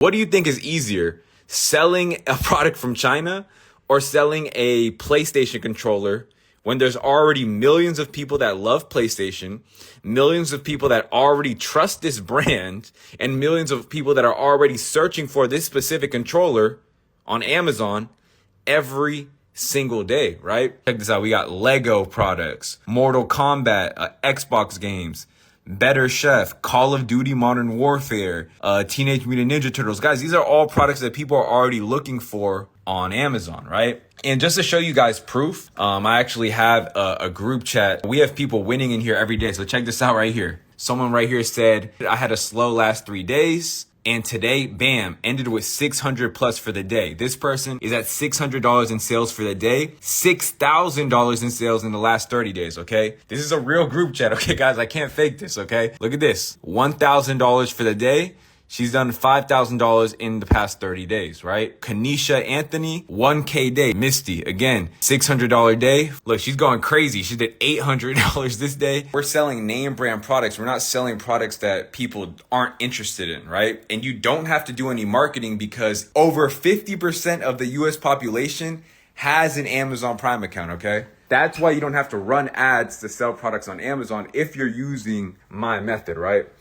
What do you think is easier, selling a product from China or selling a PlayStation controller when there's already millions of people that love PlayStation, millions of people that already trust this brand, and millions of people that are already searching for this specific controller on Amazon every single day, right? Check this out. We got Lego products, Mortal Kombat, Xbox games, Better Chef, Call of Duty Modern Warfare, Teenage Mutant Ninja Turtles. Guys, these are all products that people are already looking for on Amazon, right? And just to show you guys proof, I actually have a group chat. We have people winning in here every day. So check this out right here. Someone right here said, I had a slow last 3 days. And today, bam, ended with 600 plus for the day. This person is at $600 in sales for the day, $6,000 in sales in the last 30 days, okay? This is a real group chat, okay, guys? I can't fake this, okay? Look at this, $1,000 for the day. She's done $5,000 in the past 30 days, right? Kanisha Anthony, 1K day. Misty, again, $600 day. Look, she's going crazy. She did $800 this day. We're selling name brand products. We're not selling products that people aren't interested in, right? And you don't have to do any marketing because over 50% of the US population has an Amazon Prime account, okay? That's why you don't have to run ads to sell products on Amazon if you're using my method, right?